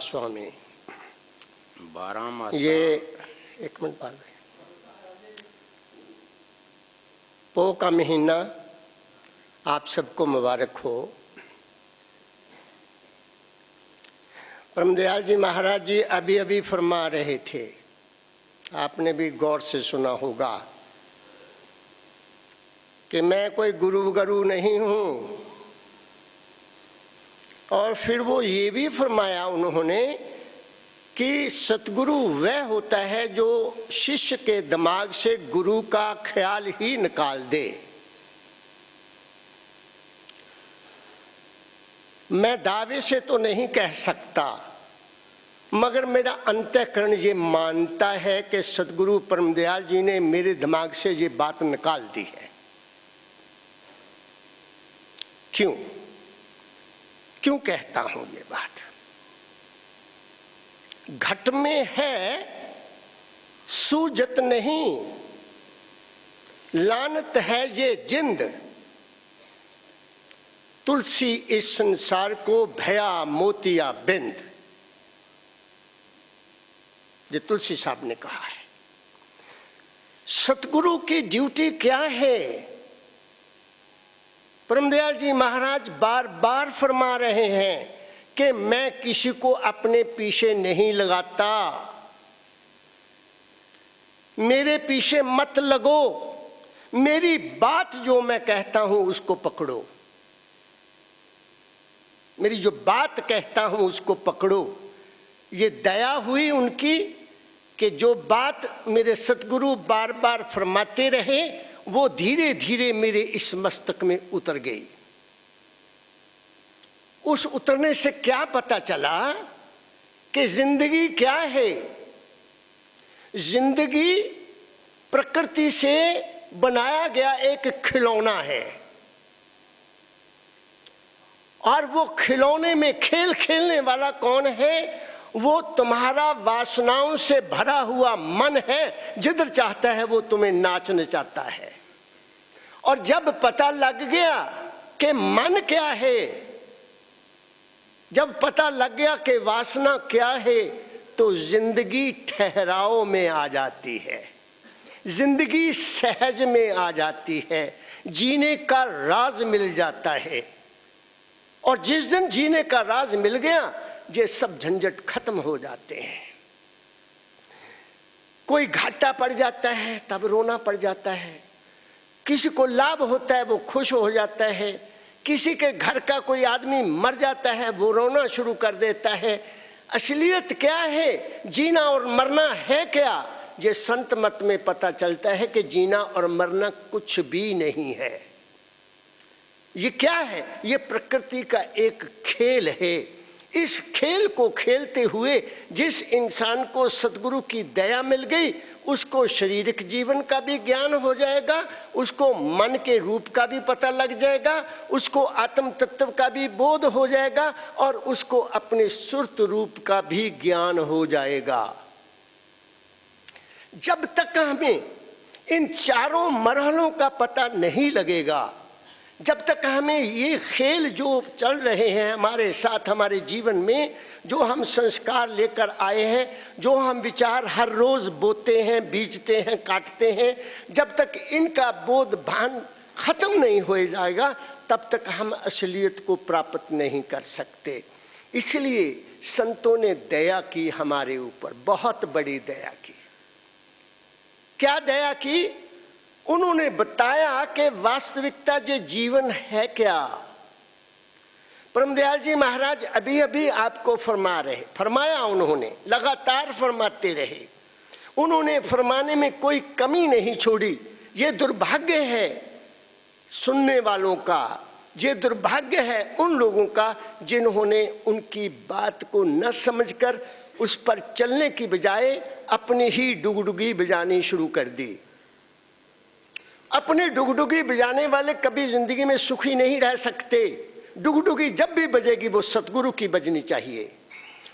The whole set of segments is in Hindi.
स्वामी। 12 मास ये एक मिनट बाद पो का महीना आप सबको मुबारक हो। परमदयाल जी महाराज जी अभी अभी फरमा रहे थे, आपने भी गौर से सुना होगा कि मैं कोई गुरु नहीं हूँ। और फिर वो ये भी फरमाया उन्होंने कि सतगुरु वह होता है जो शिष्य के दिमाग से गुरु का ख्याल ही निकाल दे। मैं दावे से तो नहीं कह सकता, मगर मेरा अंतःकरण ये मानता है कि सतगुरु परमदयाल जी ने मेरे दिमाग से ये बात निकाल दी है। क्यों कहता हूं ये बात? घट में है सूजत नहीं, लानत है ये जिंद, तुलसी इस संसार को भया मोतिया बिंद। ये तुलसी साहब ने कहा है। सतगुरु की ड्यूटी क्या है? परमदयाल जी महाराज बार बार फरमा रहे हैं कि मैं किसी को अपने पीछे नहीं लगाता, मेरे पीछे मत लगो, मेरी बात जो मैं कहता हूं उसको पकड़ो, मेरी जो बात कहता हूं उसको पकड़ो। ये दया हुई उनकी कि जो बात मेरे सतगुरु बार बार फरमाते रहे वो धीरे धीरे मेरे इस मस्तक में उतर गई। उस उतरने से क्या पता चला कि जिंदगी क्या है? जिंदगी प्रकृति से बनाया गया एक खिलौना है, और वो खिलौने में खेल खेलने वाला कौन है? वो तुम्हारा वासनाओं से भरा हुआ मन है, जिधर चाहता है वो तुम्हें नाचने चाहता है। और जब पता लग गया कि मन क्या है, जब पता लग गया कि वासना क्या है, तो जिंदगी ठहराव में आ जाती है, जिंदगी सहज में आ जाती है, जीने का राज मिल जाता है। और जिस दिन जीने का राज मिल गया, ये सब झंझट खत्म हो जाते हैं। कोई घाटा पड़ जाता है तब रोना पड़ जाता है, किसी को लाभ होता है वो खुश हो जाता है, किसी के घर का कोई आदमी मर जाता है वो रोना शुरू कर देता है। असलियत क्या है? जीना और मरना है क्या? ये संत मत में पता चलता है कि जीना और मरना कुछ भी नहीं है। ये क्या है? ये प्रकृति का एक खेल है। इस खेल को खेलते हुए जिस इंसान को सतगुरु की दया मिल गई, उसको शारीरिक जीवन का भी ज्ञान हो जाएगा, उसको मन के रूप का भी पता लग जाएगा, उसको आत्म तत्व का भी बोध हो जाएगा, और उसको अपने सुरत रूप का भी ज्ञान हो जाएगा। जब तक हमें इन चारों मरहलों का पता नहीं लगेगा, जब तक हमें ये खेल जो चल रहे हैं हमारे साथ, हमारे जीवन में जो हम संस्कार लेकर आए हैं, जो हम विचार हर रोज बोते हैं, बीजते हैं, काटते हैं, जब तक इनका बोध भान खत्म नहीं हो जाएगा, तब तक हम असलियत को प्राप्त नहीं कर सकते। इसलिए संतों ने दया की हमारे ऊपर, बहुत बड़ी दया की। क्या दया की? उन्होंने बताया कि वास्तविकता जो जीवन है क्या। परमदयाल जी महाराज अभी अभी आपको फरमाया उन्होंने, लगातार फरमाते रहे। उन्होंने फरमाने में कोई कमी नहीं छोड़ी। ये दुर्भाग्य है सुनने वालों का, ये दुर्भाग्य है उन लोगों का जिन्होंने उनकी बात को न समझकर उस पर चलने की बजाय अपनी ही डुगडुगी बजानी शुरू कर दी। अपने डुगडुगी बजाने वाले कभी जिंदगी में सुखी नहीं रह सकते। डुगडुगी जब भी बजेगी वो सतगुरु की बजनी चाहिए,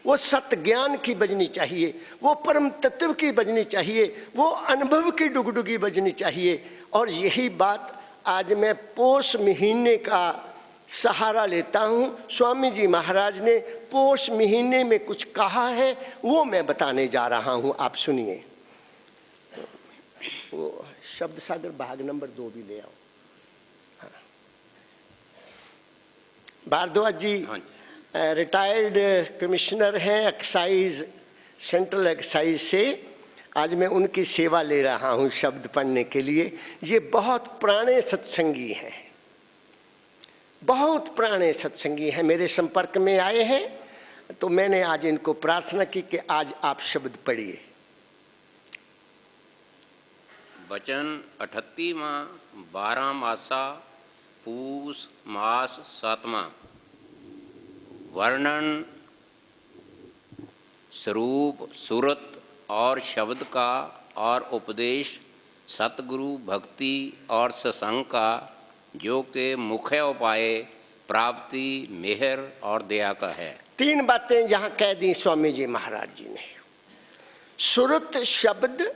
वो सत्य ज्ञान की बजनी चाहिए, वो परम तत्व की बजनी चाहिए, वो अनुभव की डुगडुगी बजनी चाहिए। और यही बात आज मैं पोष महीने का सहारा लेता हूँ। स्वामी जी महाराज ने पोष महीने में कुछ कहा है, वो मैं बताने जा रहा हूँ, आप सुनिए। वो शब्द सागर भाग नंबर 2 भी ले आओ। हाँ। भारद्वाज जी रिटायर्ड कमिश्नर हैं एक्साइज, सेंट्रल एक्साइज से। आज मैं उनकी सेवा ले रहा हूँ शब्द पढ़ने के लिए। ये बहुत पुराने सत्संगी हैं, बहुत पुराने सत्संगी हैं, मेरे संपर्क में आए हैं, तो मैंने आज इनको प्रार्थना की कि आज आप शब्द पढ़िए। वचन 38वां 12 मासा पूस मास 7वां। वर्णन स्वरूप सूरत और शब्द का और उपदेश सतगुरु भक्ति और सत्संग का, जो के मुख्य उपाय प्राप्ति मेहर और दया का है। 3 बातें यहाँ कह दी स्वामी जी महाराज जी ने। सुरत शब्द,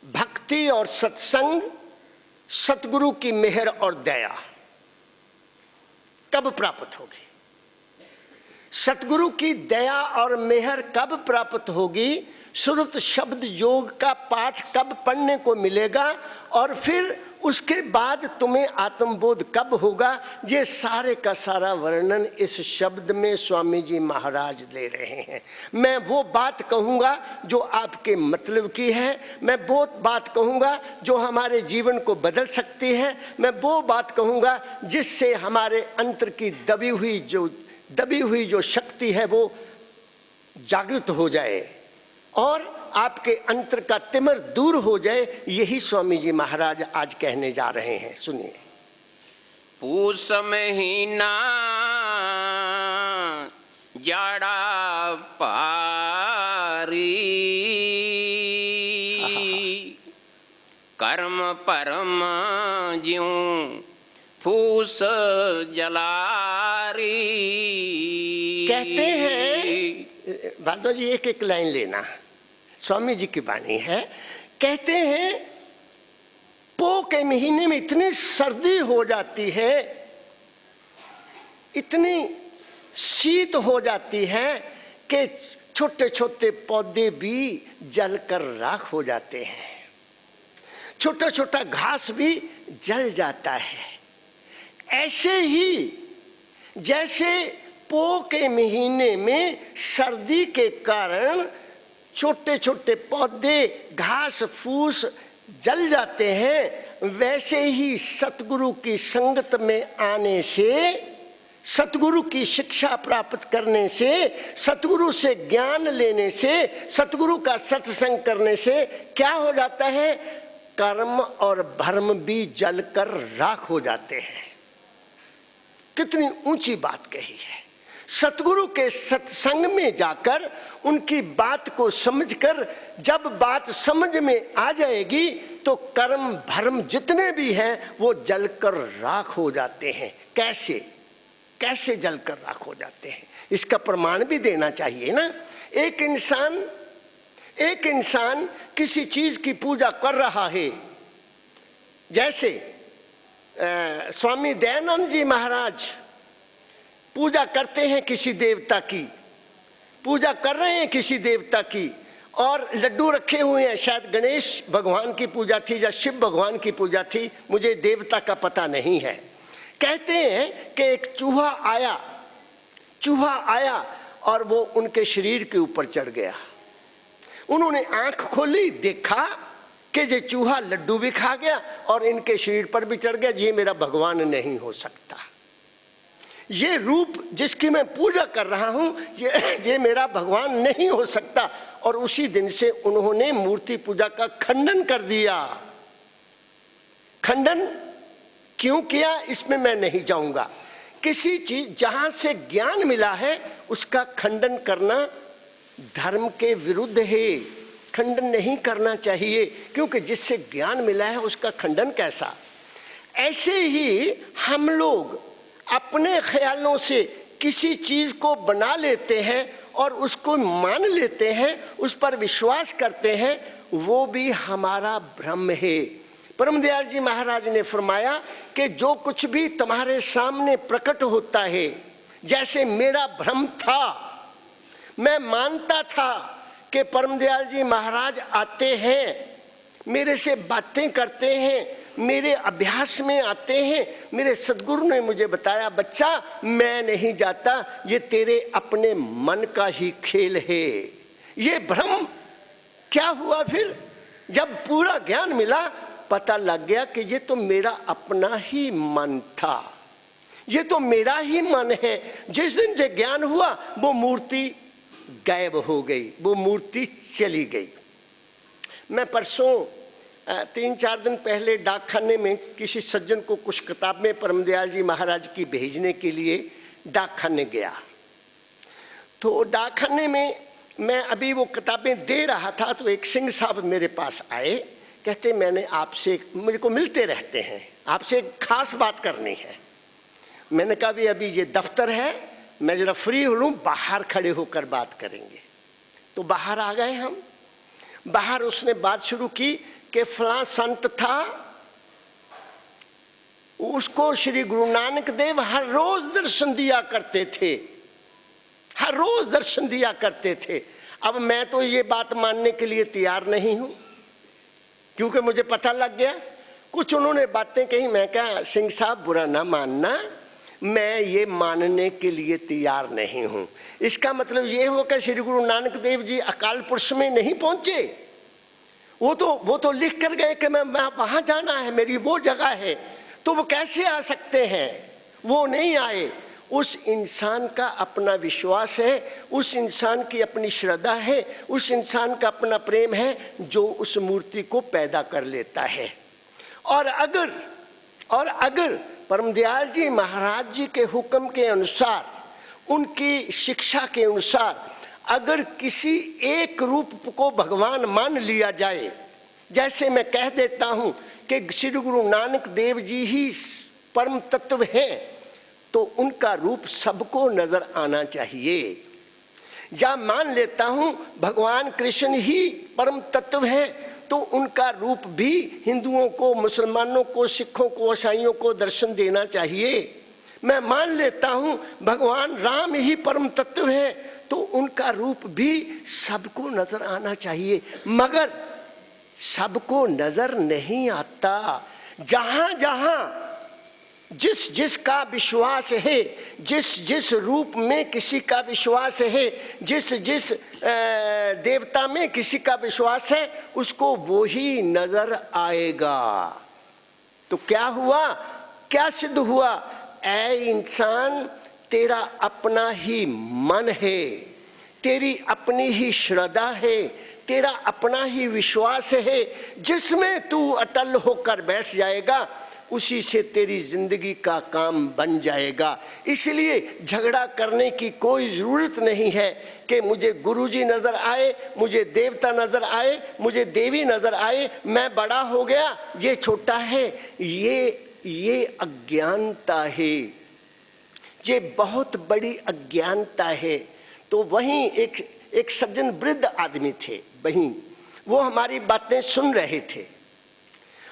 भक्ति और सत्संग, सतगुरु की मेहर और दया कब प्राप्त होगी? सतगुरु की दया और मेहर कब प्राप्त होगी? सुरत शब्द योग का पाठ कब पढ़ने को मिलेगा? और फिर उसके बाद तुम्हें आत्मबोध कब होगा? ये सारे का सारा वर्णन इस शब्द में स्वामी जी महाराज दे रहे हैं। मैं वो बात कहूँगा जो आपके मतलब की है, मैं वो बात कहूँगा जो हमारे जीवन को बदल सकती है, मैं वो बात कहूँगा जिससे हमारे अंतर की दबी हुई जो शक्ति है वो जागृत हो जाए और आपके अंतर का तिमिर दूर हो जाए। यही स्वामी जी महाराज आज कहने जा रहे हैं, सुनिए। पूस महीना जाड़ा पारी, कर्म परम ज्यों फूस जलारी। कहते हैं भारद्वाज जी, एक एक लाइन लेना, स्वामी जी की वाणी है। कहते हैं पो के महीने में इतनी सर्दी हो जाती है, इतनी शीत हो जाती है कि छोटे छोटे पौधे भी जलकर राख हो जाते हैं, छोटा छोटा घास भी जल जाता है। ऐसे ही जैसे पो के महीने में सर्दी के कारण छोटे छोटे पौधे घास फूस जल जाते हैं, वैसे ही सतगुरु की संगत में आने से, सतगुरु की शिक्षा प्राप्त करने से, सतगुरु से ज्ञान लेने से, सतगुरु का सत्संग करने से क्या हो जाता है? कर्म और भर्म भी जलकर राख हो जाते हैं। कितनी ऊंची बात कही है। सतगुरु के सत्संग में जाकर उनकी बात को समझकर जब बात समझ में आ जाएगी तो कर्म भर्म जितने भी हैं वो जलकर राख हो जाते हैं। कैसे कैसे जलकर राख हो जाते हैं, इसका प्रमाण भी देना चाहिए ना। एक इंसान किसी चीज की पूजा कर रहा है, जैसे स्वामी दयानंद जी महाराज पूजा करते हैं किसी देवता की, पूजा कर रहे हैं किसी देवता की, और लड्डू रखे हुए हैं, शायद गणेश भगवान की पूजा थी या शिव भगवान की पूजा थी, मुझे देवता का पता नहीं है। कहते हैं कि एक चूहा आया और वो उनके शरीर के ऊपर चढ़ गया। उन्होंने आंख खोली, देखा कि ये चूहा लड्डू भी खा गया और इनके शरीर पर भी चढ़ गया। ये मेरा भगवान नहीं हो सकता, ये रूप जिसकी मैं पूजा कर रहा हूं ये मेरा भगवान नहीं हो सकता। और उसी दिन से उन्होंने मूर्ति पूजा का खंडन कर दिया। खंडन क्यों किया इसमें मैं नहीं जाऊंगा। किसी चीज जहां से ज्ञान मिला है उसका खंडन करना धर्म के विरुद्ध है, खंडन नहीं करना चाहिए, क्योंकि जिससे ज्ञान मिला है उसका खंडन कैसा। ऐसे ही हम लोग अपने ख्यालों से किसी चीज को बना लेते हैं और उसको मान लेते हैं, उस पर विश्वास करते हैं, वो भी हमारा भ्रम है। परमदयाल जी महाराज ने फरमाया कि जो कुछ भी तुम्हारे सामने प्रकट होता है, जैसे मेरा भ्रम था, मैं मानता था कि परमदयाल जी महाराज आते हैं, मेरे से बातें करते हैं, मेरे अभ्यास में आते हैं। मेरे सदगुरु ने मुझे बताया, बच्चा मैं नहीं जाता, ये तेरे अपने मन का ही खेल है। ये भ्रम क्या हुआ फिर? जब पूरा ज्ञान मिला, पता लग गया कि ये तो मेरा अपना ही मन था, ये तो मेरा ही मन है। जिस दिन से ज्ञान हुआ वो मूर्ति गायब हो गई, वो मूर्ति चली गई। मैं परसों 3-4 दिन पहले डाकखाने में किसी सज्जन को कुछ किताबें परमदयाल जी महाराज की भेजने के लिए डाकखाने गया। तो डाकखाने में मैं अभी वो किताबें दे रहा था, तो एक सिंह साहब मेरे पास आए, कहते मैंने आपसे, मुझे को मिलते रहते हैं, आपसे एक खास बात करनी है। मैंने कहा भी अभी ये दफ्तर है, मैं जरा फ्री हो लूँ, बाहर खड़े होकर बात करेंगे। तो बाहर आ गए हम। बाहर उसने बात शुरू की कि फलां संत था, उसको श्री गुरु नानक देव हर रोज दर्शन दिया करते थे, हर रोज दर्शन दिया करते थे। अब मैं तो ये बात मानने के लिए तैयार नहीं हूं, क्योंकि मुझे पता लग गया। कुछ उन्होंने बातें कही, मैं कहा सिंह साहब बुरा ना मानना, मैं ये मानने के लिए तैयार नहीं हूं। इसका मतलब ये हो कि श्री गुरु नानक देव जी अकाल पुरुष में नहीं पहुंचे, वो तो लिख कर गए कि मैं वहां जाना है, मेरी वो जगह है, तो वो कैसे आ सकते हैं? वो नहीं आए। उस इंसान का अपना विश्वास है, उस इंसान की अपनी श्रद्धा है, उस इंसान का अपना प्रेम है, जो उस मूर्ति को पैदा कर लेता है। और अगर परमदयाल जी महाराज जी के हुक्म के अनुसार, उनकी शिक्षा के अनुसार अगर किसी एक रूप को भगवान मान लिया जाए, जैसे मैं कह देता हूं कि श्री गुरु नानक देव जी ही परम तत्व हैं, तो उनका रूप सबको नजर आना चाहिए। या मान लेता हूं भगवान कृष्ण ही परम तत्व हैं, तो उनका रूप भी हिंदुओं को, मुसलमानों को, सिखों को, ईसाइयों को दर्शन देना चाहिए। मैं मान लेता हूं भगवान राम ही परम तत्व है, तो उनका रूप भी सबको नजर आना चाहिए। मगर सबको नजर नहीं आता। जहां जहां जिसका विश्वास है, जिस रूप में किसी का विश्वास है, जिस देवता में किसी का विश्वास है, उसको वो ही नजर आएगा। तो क्या हुआ, क्या सिद्ध हुआ? ऐ इंसान, तेरा अपना ही मन है, तेरी अपनी ही श्रद्धा है, तेरा अपना ही विश्वास है, जिसमें तू अटल होकर बैठ जाएगा, उसी से तेरी जिंदगी का काम बन जाएगा। इसलिए झगड़ा करने की कोई जरूरत नहीं है कि मुझे गुरुजी नजर आए, मुझे देवता नजर आए, मुझे देवी नजर आए, मैं बड़ा हो गया, ये छोटा है। ये अज्ञानता है, ये बहुत बड़ी अज्ञानता है। तो वहीं एक सज्जन वृद्ध आदमी थे, वहीं वो हमारी बातें सुन रहे थे,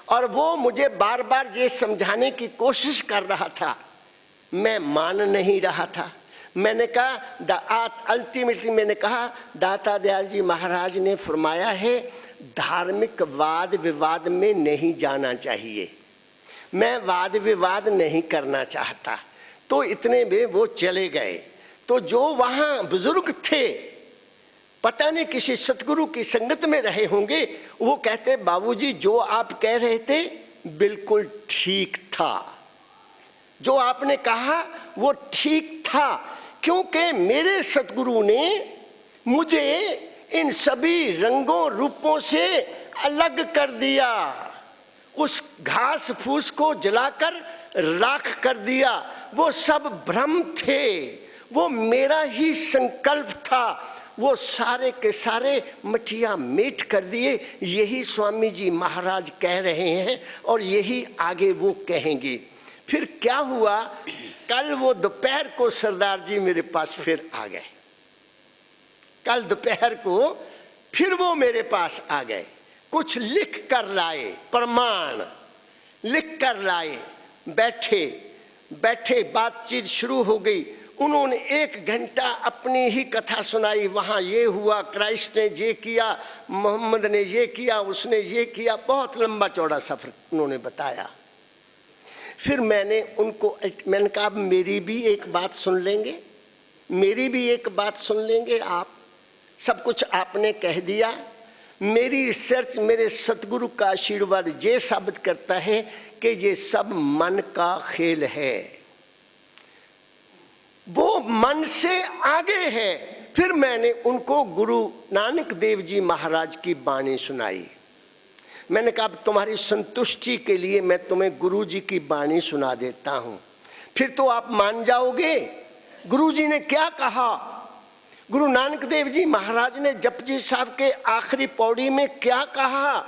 और वो मुझे बार बार ये समझाने की कोशिश कर रहा था, मैं मान नहीं रहा था। मैंने कहा अल्टीमेटली मैंने कहा, दाता दयाल जी महाराज ने फरमाया है धार्मिक वाद विवाद में नहीं जाना चाहिए, मैं वाद विवाद नहीं करना चाहता। तो इतने में वो चले गए। तो जो वहाँ बुजुर्ग थे, पता नहीं किसी सतगुरु की संगत में रहे होंगे, वो कहते बाबूजी जो आप कह रहे थे बिल्कुल ठीक था, जो आपने कहा वो ठीक था, क्योंकि मेरे सतगुरु ने मुझे इन सभी रंगों रूपों से अलग कर दिया, उस घास फूस को जलाकर राख कर दिया। वो सब भ्रम थे, वो मेरा ही संकल्प था, वो सारे के सारे मटिया मेट कर दिए। यही स्वामी जी महाराज कह रहे हैं और यही आगे वो कहेंगे। फिर क्या हुआ, कल वो दोपहर को सरदार जी मेरे पास फिर आ गए। कल दोपहर को फिर वो मेरे पास आ गए, कुछ लिख कर लाए प्रमाण। लिख कर लाए। बैठे बैठे बातचीत शुरू हो गई। उन्होंने 1 घंटा अपनी ही कथा सुनाई। वहाँ ये हुआ, क्राइस्ट ने ये किया, मोहम्मद ने ये किया, उसने ये किया। बहुत लंबा चौड़ा सफ़र उन्होंने बताया। फिर मैंने कहा अब मेरी भी एक बात सुन लेंगे, मेरी भी एक बात सुन लेंगे आप। सब कुछ आपने कह दिया। मेरी रिसर्च, मेरे सतगुरु का आशीर्वाद ये साबित करता है कि ये सब मन का खेल है, वो मन से आगे है। फिर मैंने उनको गुरु नानक देव जी महाराज की बाणी सुनाई। मैंने कहा अब तुम्हारी संतुष्टि के लिए मैं तुम्हें गुरु जी की बाणी सुना देता हूं, फिर तो आप मान जाओगे। गुरु जी ने क्या कहा? गुरु नानक देव जी महाराज ने जपजी साहब के आखिरी पौड़ी में क्या कहा?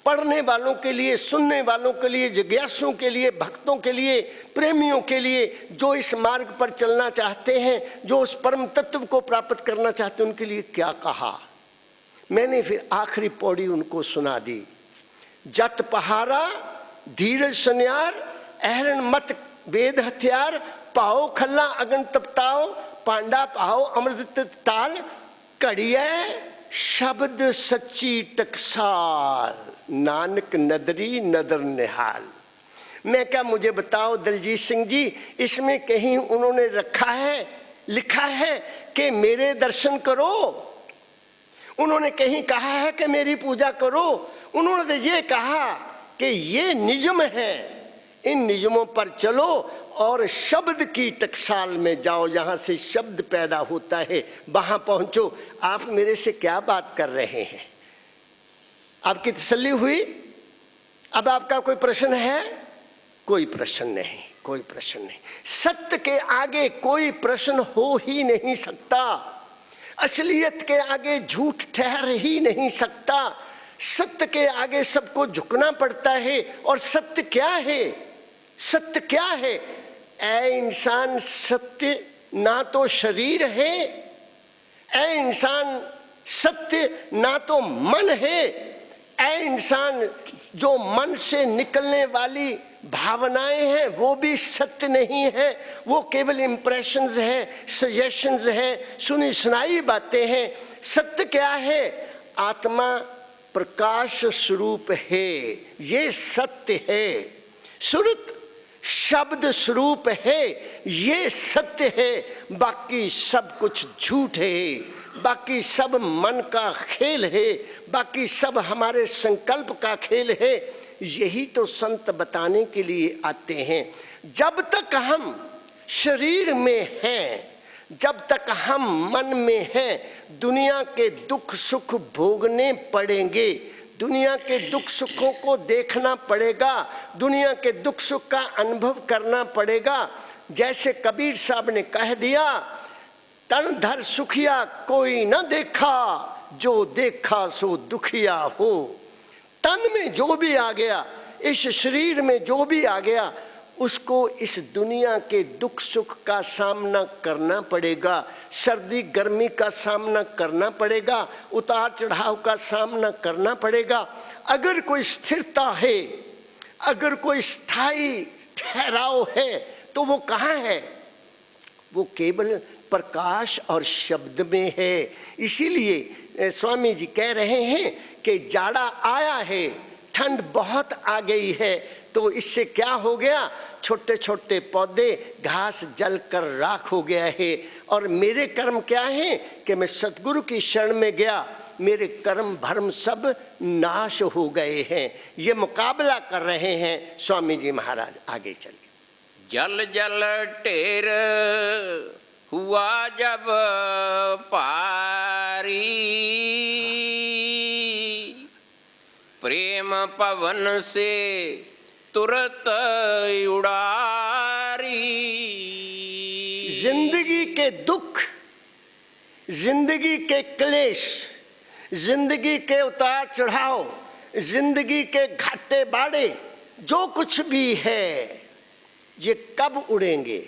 पढ़ने वालों के लिए, सुनने वालों के लिए, जिज्ञासुओं के लिए, भक्तों के लिए, प्रेमियों के लिए, जो इस मार्ग पर चलना चाहते हैं, जो उस परम तत्व को प्राप्त करना चाहते हैं, उनके लिए क्या कहा? मैंने फिर आखिरी पौड़ी उनको सुना दी। जत पहारा धीरज सन्यार, अहरण मत वेद हथियार, पाओ खल्ला अगन तपताओ, पांडा पाओ अमृत ताल, कड़िया शब्द सच्ची टकसाल, नानक नदरी नदर निहाल। मैं क्या, मुझे बताओ दलजीत सिंह जी, इसमें कहीं उन्होंने रखा है, लिखा है कि मेरे दर्शन करो? उन्होंने कहीं कहा है कि मेरी पूजा करो? उन्होंने तो ये कहा कि ये नियम है, इन नियमों पर चलो और शब्द की टकसाल में जाओ, जहां से शब्द पैदा होता है वहां पहुंचो। आप मेरे से क्या बात कर रहे हैं? आपकी तसल्ली हुई? अब आपका कोई प्रश्न है? कोई प्रश्न नहीं, कोई प्रश्न नहीं। सत्य के आगे कोई प्रश्न हो ही नहीं सकता। असलियत के आगे झूठ ठहर ही नहीं सकता। सत्य के आगे सबको झुकना पड़ता है। और सत्य क्या है? सत्य क्या है? ऐ इंसान, सत्य ना तो शरीर है, ऐ इंसान सत्य ना तो मन है, ऐ इंसान जो मन से निकलने वाली भावनाएं हैं वो भी सत्य नहीं है, वो केवल इंप्रेशंस हैं, सजेशंस हैं, सुनी सुनाई बातें हैं। सत्य क्या है? आत्मा प्रकाश स्वरूप है, ये सत्य है। सुरत शब्द स्वरूप है, ये सत्य है। बाकी सब कुछ झूठ है, बाकी सब मन का खेल है, बाकी सब हमारे संकल्प का खेल है। यही तो संत बताने के लिए आते हैं। जब तक हम शरीर में हैं, जब तक हम मन में हैं, दुनिया के दुख सुख भोगने पड़ेंगे, दुनिया के दुख सुखों को देखना पड़ेगा, दुनिया के दुख सुख का अनुभव करना पड़ेगा। जैसे कबीर साहब ने कह दिया, तन धर सुखिया कोई न देखा, जो देखा सो दुखिया हो। तन में जो भी आ गया, इस शरीर में जो भी आ गया, उसको इस दुनिया के दुख सुख का सामना करना पड़ेगा, सर्दी गर्मी का सामना करना पड़ेगा, उतार चढ़ाव का सामना करना पड़ेगा। अगर कोई स्थिरता है, अगर कोई स्थायी ठहराव है, तो वो कहाँ है? वो केवल प्रकाश और शब्द में है। इसीलिए स्वामी जी कह रहे हैं कि जाड़ा आया है, ठंड बहुत आ गई है, तो इससे क्या हो गया? छोटे छोटे पौधे घास जल कर राख हो गया है। और मेरे कर्म क्या हैं कि मैं सतगुरु की शरण में गया, मेरे कर्म भर्म सब नाश हो गए हैं। ये मुकाबला कर रहे हैं स्वामी जी महाराज। आगे चलिए। जल जल ढेर हुआ जब पारी, प्रेम पवन से तुरत उड़ारी। जिंदगी के दुख, जिंदगी के क्लेश, जिंदगी के उतार चढ़ाव, जिंदगी के घाटे बाड़े, जो कुछ भी है, ये कब उड़ेंगे?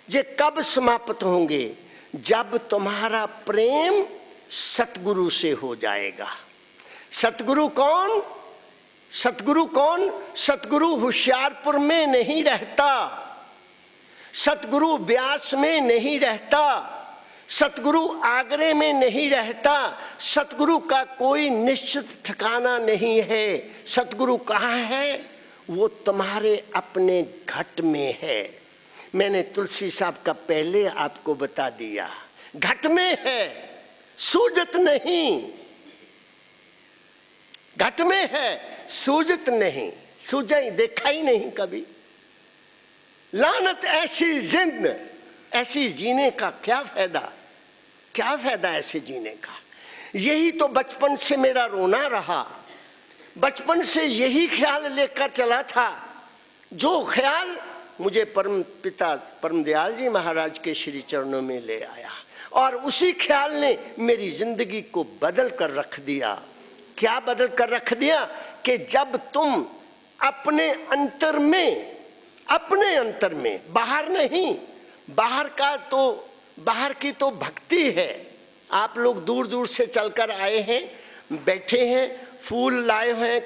ये कब समाप्त होंगे? जब तुम्हारा प्रेम सतगुरु से हो जाएगा। सतगुरु कौन? सतगुरु कौन? सतगुरु होशियारपुर में नहीं रहता, सतगुरु ब्यास में नहीं रहता, सतगुरु आगरे में नहीं रहता, सतगुरु का कोई निश्चित ठिकाना नहीं है। सतगुरु कहाँ है? वो तुम्हारे अपने घट में है। मैंने तुलसी साहब का पहले आपको बता दिया, घट में है, सूजत नहीं, घट में है, सूजत नहीं। सूझा ही देखा ही नहीं कभी। लानत ऐसी जिंद, ऐसी जीने का क्या फायदा? क्या फायदा ऐसे जीने का? यही तो बचपन से मेरा रोना रहा, बचपन से यही ख्याल लेकर चला था, जो ख्याल मुझे परम पिता परम दयाल जी महाराज के श्री चरणों में ले आया, और उसी ख्याल ने मेरी जिंदगी को बदल कर रख दिया। क्या बदल कर रख दिया? कि जब तुम अपने अंतर में, अपने अंतर में, बाहर नहीं, बाहर का तो, बाहर की तो भक्ति है। आप लोग दूर दूर से चलकर आए हैं, बैठे हैं, फूल लाए हैं,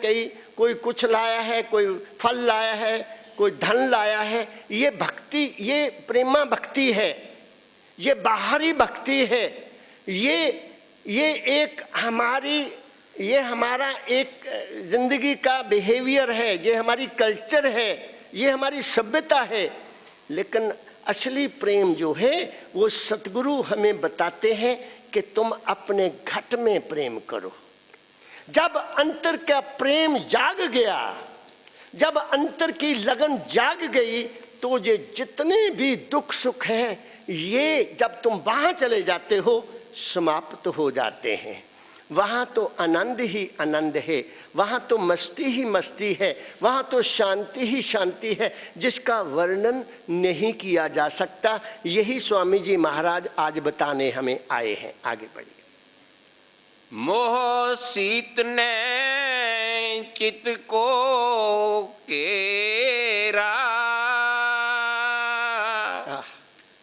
कोई कुछ लाया है, कोई फल लाया है, कोई धन लाया है। ये भक्ति, ये प्रेमा भक्ति है, ये बाहरी भक्ति है, ये एक हमारी, ये हमारा एक जिंदगी का बिहेवियर है, ये हमारी कल्चर है, ये हमारी सभ्यता है। लेकिन असली प्रेम जो है वो सतगुरु हमें बताते हैं कि तुम अपने घट में प्रेम करो। जब अंतर का प्रेम जाग गया, जब अंतर की लगन जाग गई, तो ये जितने भी दुख सुख हैं, ये जब तुम वहां चले जाते हो समाप्त हो जाते हैं। वहाँ तो आनंद ही आनंद है, वहाँ तो मस्ती ही मस्ती है, वहाँ तो शांति ही शांति है, जिसका वर्णन नहीं किया जा सकता। यही स्वामी जी महाराज आज बताने हमें आए हैं। आगे बढ़िए। मोह शीत ने चित को केरा,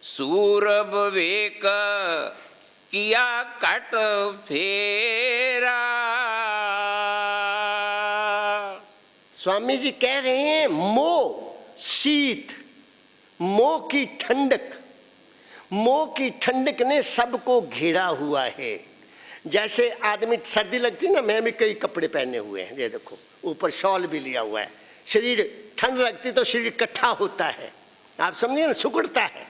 सूरभ वेक किया कट फेरा। स्वामी जी कह रहे हैं मोह शीत, मोह की ठंडक, मोह की ठंडक ने सबको घेरा हुआ है। जैसे आदमी सर्दी लगती ना, मैं भी कई कपड़े पहने हुए हैं, ये देखो ऊपर शॉल भी लिया हुआ है। शरीर ठंड लगती तो शरीर इकट्ठा होता है, आप समझिए ना, सिकुड़ता है।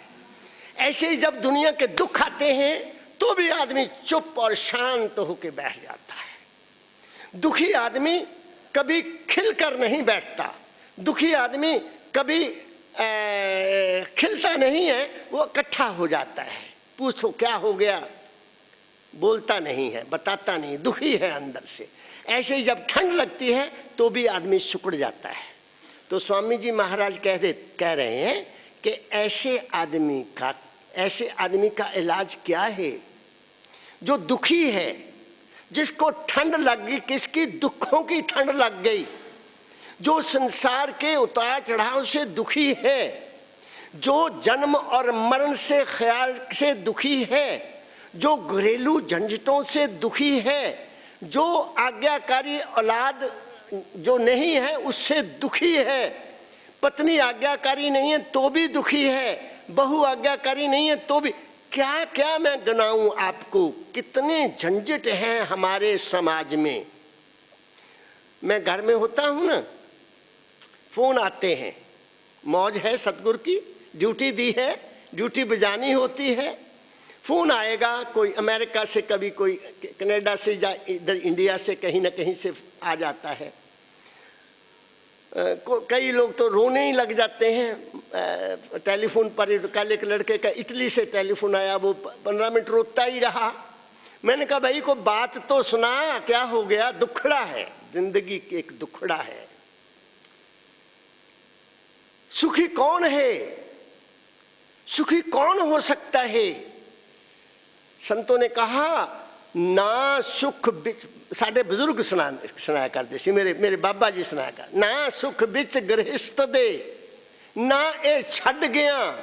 ऐसे ही जब दुनिया के दुख आते हैं तो भी आदमी चुप और शांत होकर बैठ जाता है। दुखी आदमी कभी खिलकर नहीं बैठता, दुखी आदमी कभी खिलता नहीं है, वो इकट्ठा हो जाता है। पूछो क्या हो गया, बोलता नहीं है, बताता नहीं, दुखी है अंदर से। ऐसे ही जब ठंड लगती है तो भी आदमी सिकुड़ जाता है। तो स्वामी जी महाराज कह रहे हैं कि ऐसे आदमी का इलाज क्या है? जो दुखी है, जिसको ठंड लग गई, किसकी दुखों की ठंड लग गई, जो संसार के उतार चढ़ाव से दुखी है, जो जन्म और मरण से ख्याल से दुखी है, जो घरेलू झंझटों से दुखी है, जो आज्ञाकारी औलाद जो नहीं है उससे दुखी है, पत्नी आज्ञाकारी नहीं है तो भी दुखी है, बहू आज्ञाकारी नहीं है तो भी, क्या क्या मैं गिनाऊं आपको, कितने झंझट हैं हमारे समाज में। मैं घर में होता हूं ना, फोन आते हैं, मौज है सतगुरु की, ड्यूटी दी है, ड्यूटी बजानी होती है। फोन आएगा, कोई अमेरिका से, कभी कोई कनाडा से, या इधर इंडिया से कहीं ना कहीं से आ जाता है। कई लोग तो रोने ही लग जाते हैं। टेलीफोन पर कल एक लड़के का इटली से टेलीफोन आया, वो 15 मिनट रोता ही रहा। मैंने कहा भाई को बात तो सुना, क्या हो गया? दुखड़ा है, जिंदगी एक दुखड़ा है। सुखी कौन है? सुखी कौन हो सकता है? संतों ने कहा ना सुख बिच, साढ़े बुजुर्ग सुनाया करते सी, मेरे बाबा जी सुनाया कर, ना सुख बिच गृहस्थ दे, ना ए छड़ गया,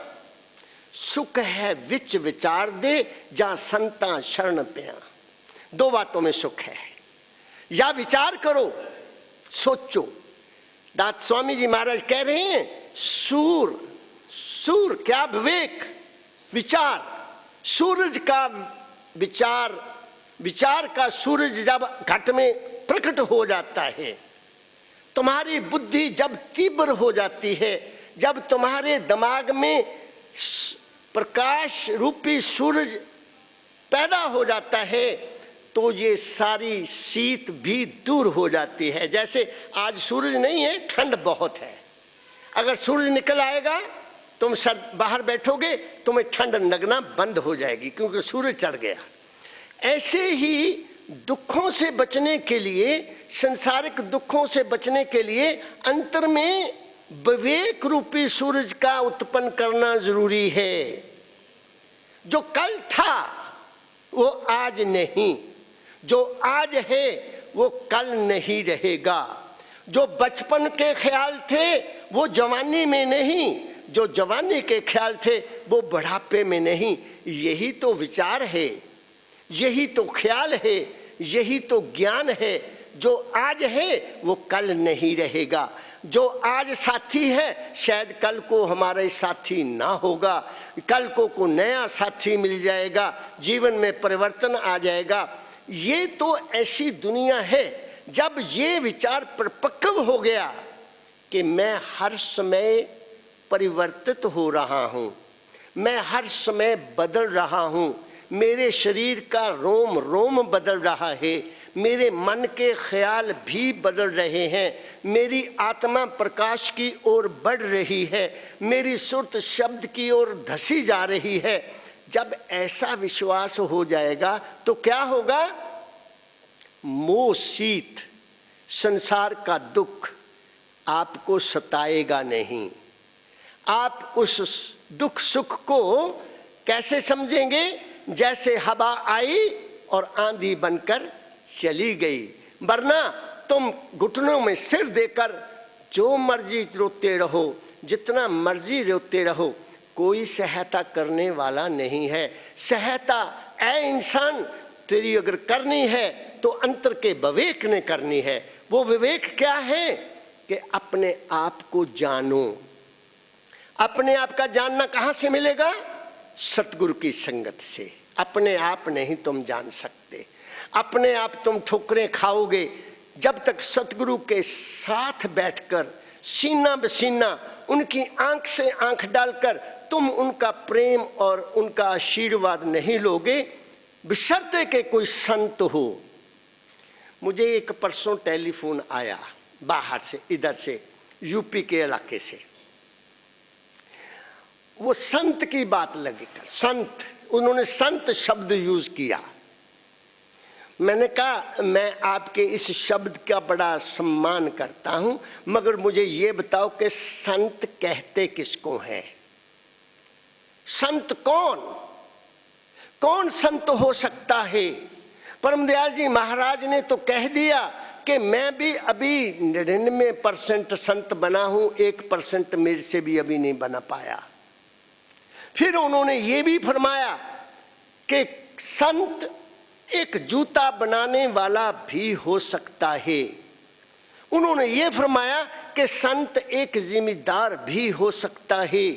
सुख है विच विचार दे, जा संता शरण पिया। दो बातों में सुख है, या विचार करो सोचो। दास स्वामी जी महाराज कह रहे हैं सूर, सूर क्या विवेक, विचार, सूरज का विचार, विचार का सूरज जब घट में प्रकट हो जाता है, तुम्हारी बुद्धि जब तीव्र हो जाती है, जब तुम्हारे दिमाग में प्रकाश रूपी सूरज पैदा हो जाता है, तो ये सारी शीत भी दूर हो जाती है। जैसे आज सूरज नहीं है, ठंड बहुत है, अगर सूरज निकल आएगा तुम सब बाहर बैठोगे, तुम्हें ठंड लगना बंद हो जाएगी क्योंकि सूरज चढ़ गया। ऐसे ही दुखों से बचने के लिए, संसारिक दुखों से बचने के लिए अंतर में विवेक रूपी सूरज का उत्पन्न करना जरूरी है। जो कल था वो आज नहीं, जो आज है वो कल नहीं रहेगा। जो बचपन के ख्याल थे वो जवानी में नहीं, जो जवानी के ख्याल थे वो बुढ़ापे में नहीं। यही तो विचार है, यही तो ख्याल है, यही तो ज्ञान है। जो आज है वो कल नहीं रहेगा। जो आज साथी है शायद कल को हमारे साथी ना होगा, कल को नया साथी मिल जाएगा, जीवन में परिवर्तन आ जाएगा। ये तो ऐसी दुनिया है। जब ये विचार परिपक्व हो गया कि मैं हर समय परिवर्तित हो रहा हूँ, मैं हर समय बदल रहा हूँ, मेरे शरीर का रोम रोम बदल रहा है, मेरे मन के ख्याल भी बदल रहे हैं, मेरी आत्मा प्रकाश की ओर बढ़ रही है, मेरी सुरत शब्द की ओर धसी जा रही है। जब ऐसा विश्वास हो जाएगा तो क्या होगा? मोह शीत, संसार का दुख आपको सताएगा नहीं। आप उस दुख सुख को कैसे समझेंगे? जैसे हवा आई और आंधी बनकर चली गई। वरना तुम घुटनों में सिर देकर जो मर्जी रोते रहो, जितना मर्जी रोते रहो, कोई सहायता करने वाला नहीं है। सहायता ऐ इंसान तेरी अगर करनी है तो अंतर के विवेक ने करनी है। वो विवेक क्या है कि अपने आप को जानो। अपने आप का जानना कहाँ से मिलेगा? सतगुरु की संगत से। अपने आप नहीं तुम जान सकते। अपने आप तुम ठोकरें खाओगे जब तक सतगुरु के साथ बैठकर सीना बसीना उनकी आंख से आंख डालकर तुम उनका प्रेम और उनका आशीर्वाद नहीं लोगे, बशर्ते के कोई संत हो। मुझे एक परसों टेलीफोन आया बाहर से, इधर से यूपी के इलाके से। वो संत की बात लगी कर, संत, उन्होंने संत शब्द यूज किया। मैंने कहा मैं आपके इस शब्द का बड़ा सम्मान करता हूं, मगर मुझे ये बताओ कि संत कहते किसको हैं? संत कौन कौन संत हो सकता है? परमदयाल जी महाराज ने तो कह दिया कि मैं भी अभी 99% संत बना हूं, 1% मेरे से भी अभी नहीं बना पाया। फिर उन्होंने ये भी फरमाया कि संत एक जूता बनाने वाला भी हो सकता है। उन्होंने ये फरमाया कि संत एक जिम्मेदार भी हो सकता है,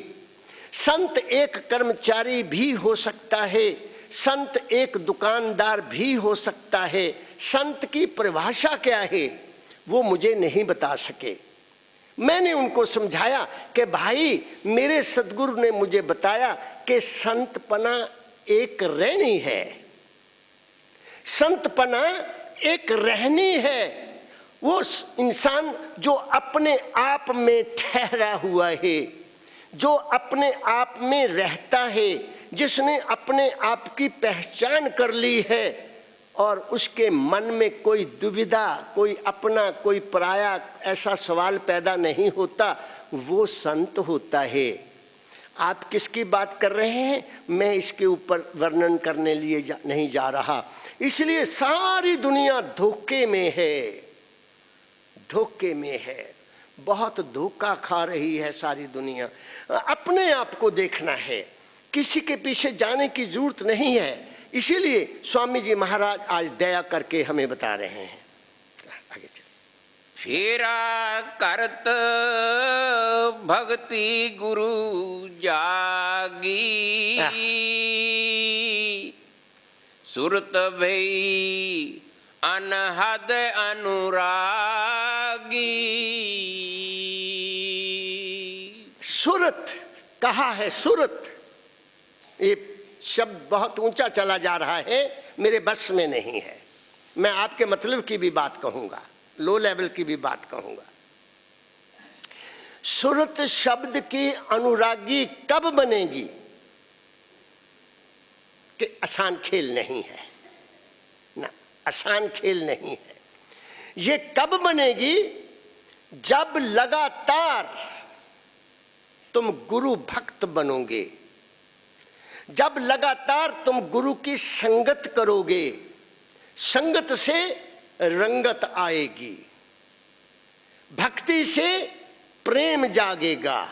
संत एक कर्मचारी भी हो सकता है, संत एक दुकानदार भी हो सकता है। संत की परिभाषा क्या है वो मुझे नहीं बता सके। मैंने उनको समझाया कि भाई मेरे सद्गुरु ने मुझे बताया कि संतपना एक रहनी है, संतपना एक रहनी है। वो इंसान जो अपने आप में ठहरा हुआ है, जो अपने आप में रहता है, जिसने अपने आप की पहचान कर ली है और उसके मन में कोई दुविधा, कोई अपना कोई पराया ऐसा सवाल पैदा नहीं होता, वो संत होता है। आप किसकी बात कर रहे हैं मैं इसके ऊपर वर्णन करने लिए नहीं जा रहा। इसलिए सारी दुनिया धोखे में है, धोखे में है, बहुत धोखा खा रही है सारी दुनिया। अपने आप को देखना है, किसी के पीछे जाने की जरूरत नहीं है। इसीलिए स्वामी जी महाराज आज दया करके हमें बता रहे हैं। आगे चलिए। फेरा करत भक्ति गुरु जागी, सुरत भई अनहद अनुरागी। सुरत कहा है, सुरत, ये शब्द बहुत ऊंचा चला जा रहा है, मेरे बस में नहीं है। मैं आपके मतलब की भी बात कहूंगा, लो लेवल की भी बात कहूंगा। सुरत शब्द की अनुरागी कब बनेगी कि आसान खेल नहीं है ना, आसान खेल नहीं है। ये कब बनेगी जब लगातार तुम गुरु भक्त बनोगे, जब लगातार तुम गुरु की संगत करोगे, संगत से रंगत आएगी, भक्ति से प्रेम जागेगा।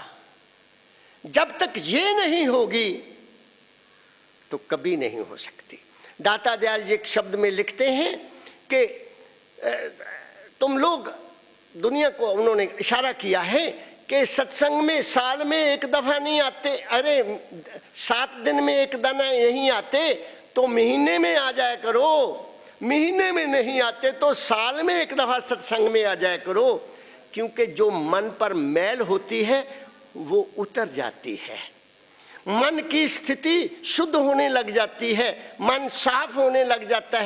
जब तक ये नहीं होगी तो कभी नहीं हो सकती। दाता दयाल जी एक शब्द में लिखते हैं कि तुम लोग दुनिया को, उन्होंने इशारा किया है कि सत्संग में साल में एक दफा नहीं आते, अरे 7 दिन में एक दाना नहीं आते तो महीने में आ जाया करो, महीने में नहीं आते तो साल में एक दफा सत्संग में आ जाया करो। क्योंकि जो मन पर मैल होती है वो उतर जाती है, मन की स्थिति शुद्ध होने लग जाती है, मन साफ होने लग जाता है।